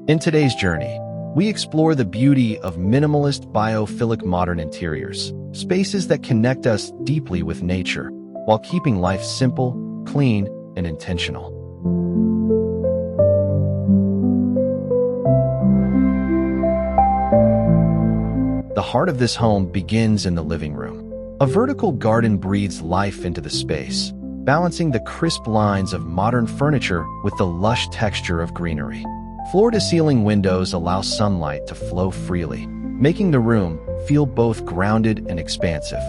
In today's journey, we explore the beauty of minimalist biophilic modern interiors, spaces that connect us deeply with nature, while keeping life simple, clean, and intentional. The heart of this home begins in the living room. A vertical garden breathes life into the space, balancing the crisp lines of modern furniture with the lush texture of greenery. Floor-to-ceiling windows allow sunlight to flow freely, making the room feel both grounded and expansive.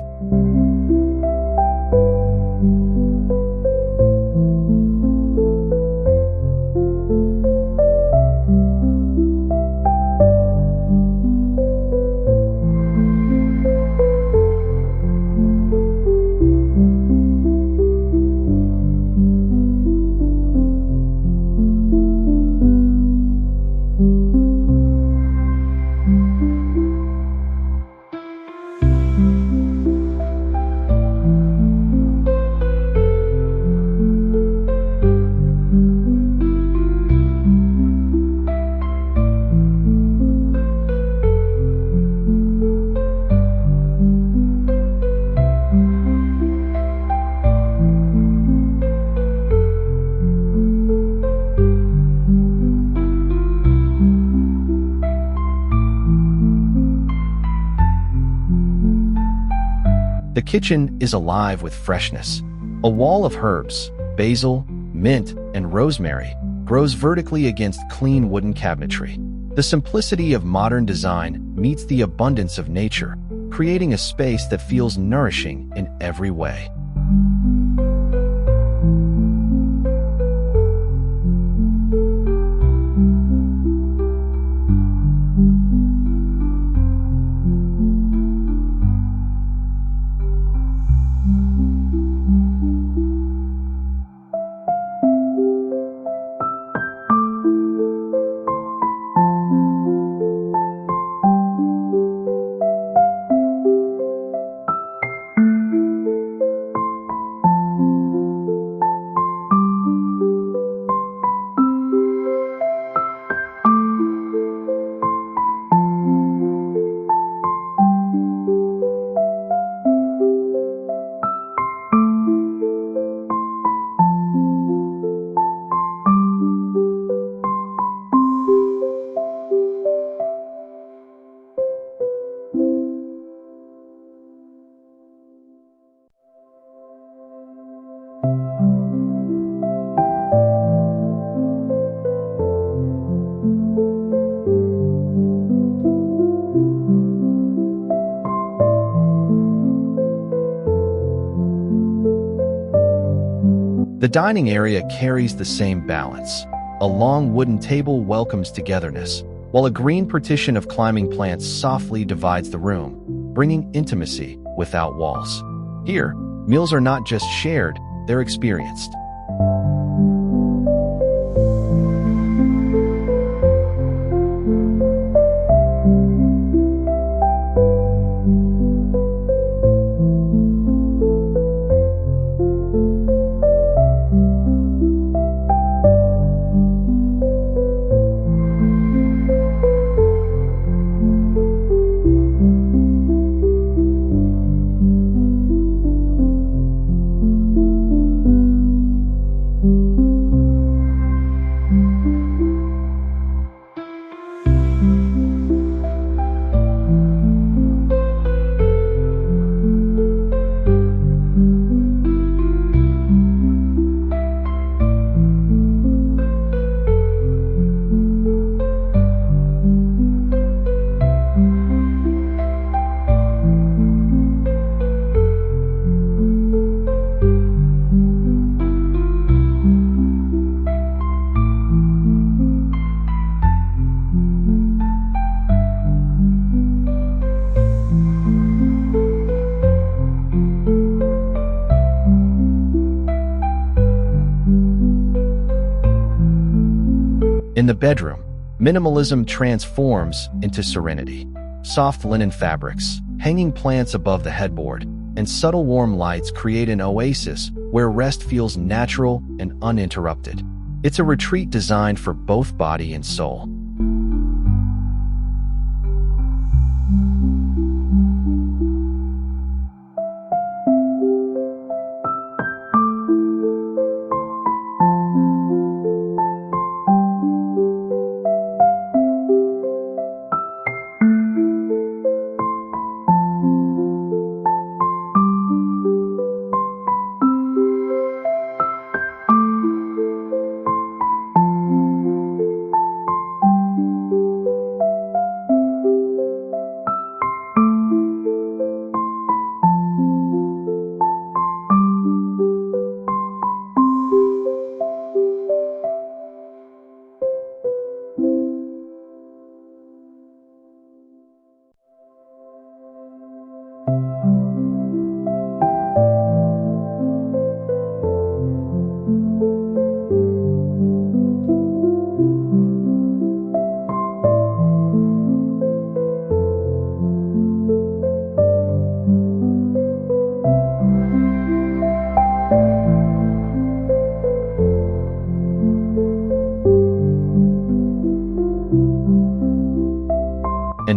The kitchen is alive with freshness. A wall of herbs, basil, mint, and rosemary grows vertically against clean wooden cabinetry. The simplicity of modern design meets the abundance of nature, creating a space that feels nourishing in every way. The dining area carries the same balance. A long wooden table welcomes togetherness, while a green partition of climbing plants softly divides the room, bringing intimacy without walls. Here, meals are not just shared, they're experienced. In the bedroom, minimalism transforms into serenity. Soft linen fabrics, hanging plants above the headboard, and subtle warm lights create an oasis where rest feels natural and uninterrupted. It's a retreat designed for both body and soul.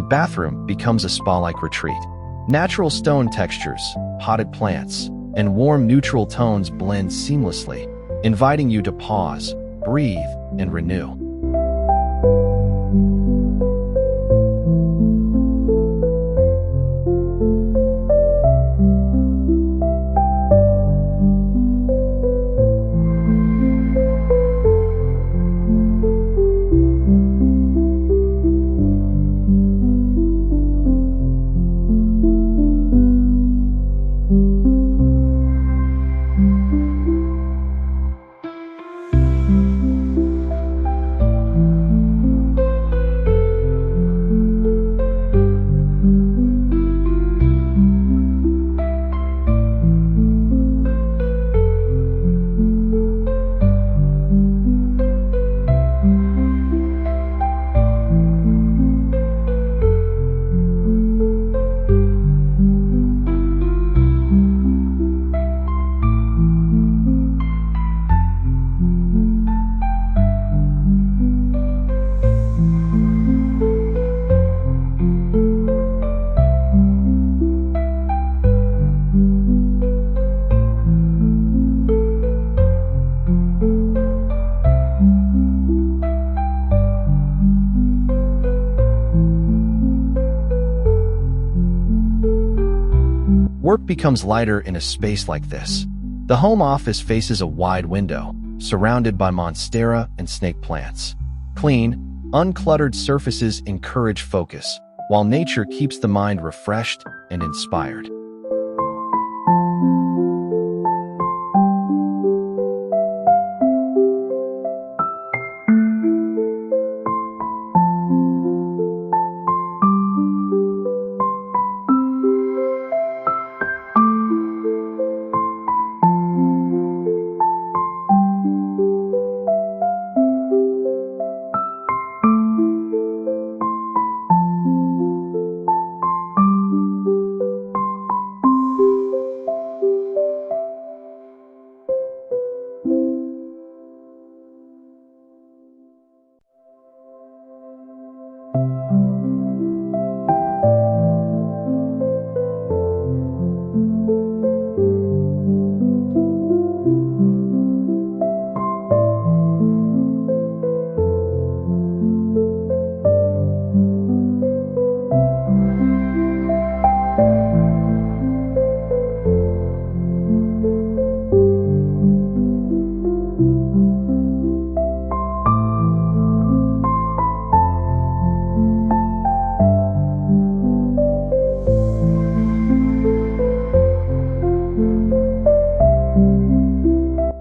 bathroom becomes a spa-like retreat. Natural stone textures, potted plants, and warm neutral tones blend seamlessly, inviting you to pause, breathe, and renew. Work becomes lighter in a space like this. The home office faces a wide window, surrounded by monstera and snake plants. Clean, uncluttered surfaces encourage focus, while nature keeps the mind refreshed and inspired.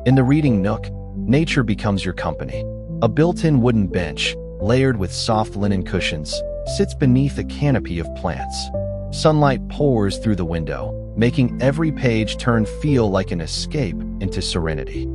In the reading nook, nature becomes your company. A built-in wooden bench, layered with soft linen cushions, sits beneath a canopy of plants. Sunlight pours through the window, making every page turn feel like an escape into serenity.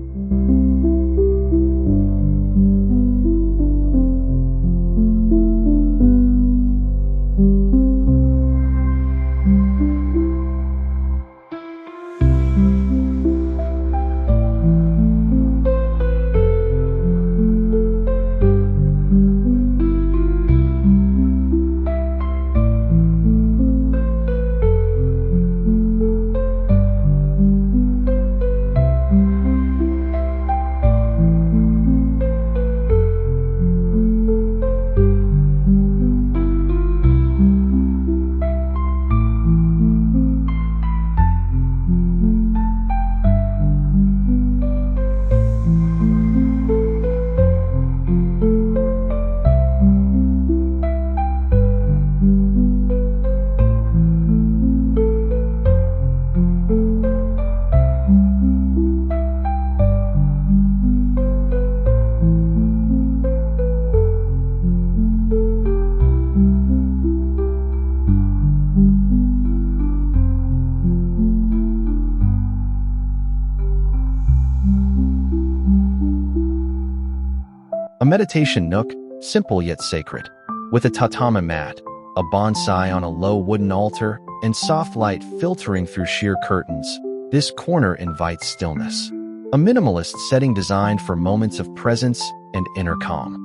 A meditation nook, simple yet sacred. With a tatami mat, a bonsai on a low wooden altar, and soft light filtering through sheer curtains, this corner invites stillness. A minimalist setting designed for moments of presence and inner calm.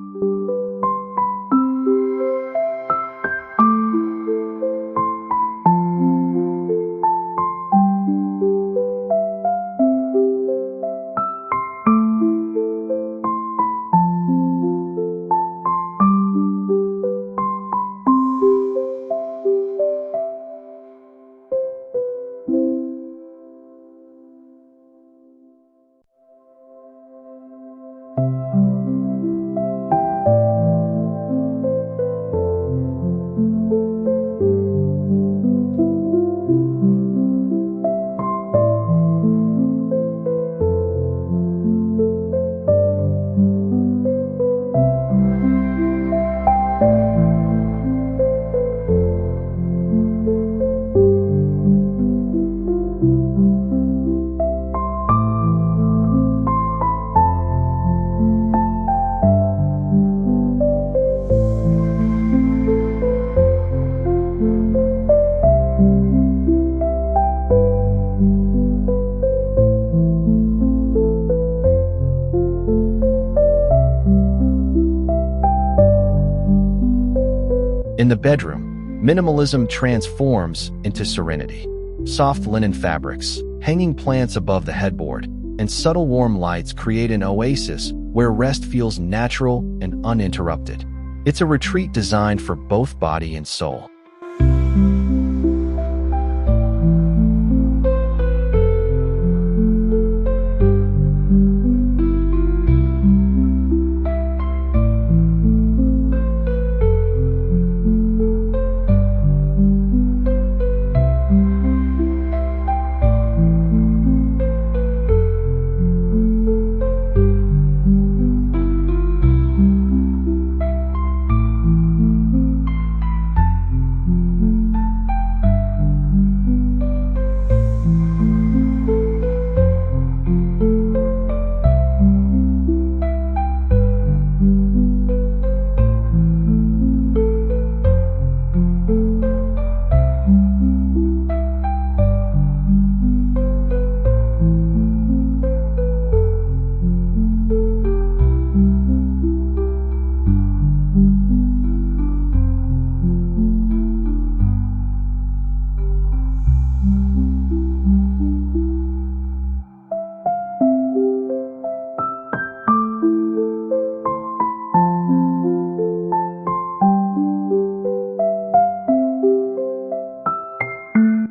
In the bedroom, minimalism transforms into serenity. Soft linen fabrics, hanging plants above the headboard, and subtle warm lights create an oasis where rest feels natural and uninterrupted. It's a retreat designed for both body and soul.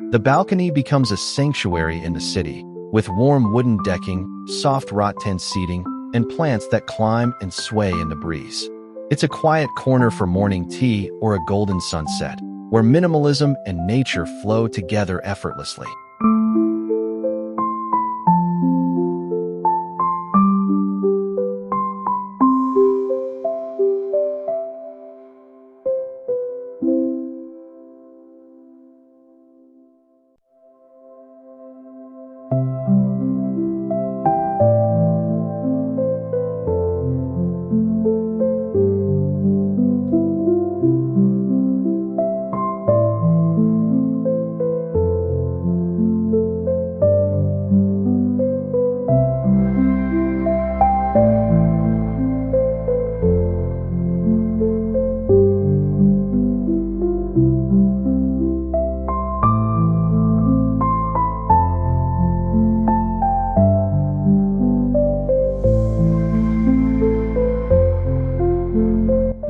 The balcony becomes a sanctuary in the city, with warm wooden decking, soft rattan seating, and plants that climb and sway in the breeze. It's a quiet corner for morning tea or a golden sunset, where minimalism and nature flow together effortlessly.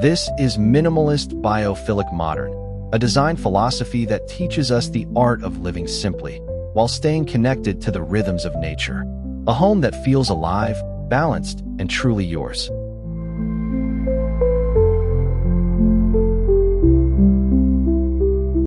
This is Minimalist Biophilic Modern, a design philosophy that teaches us the art of living simply while staying connected to the rhythms of nature. A home that feels alive, balanced, and truly yours.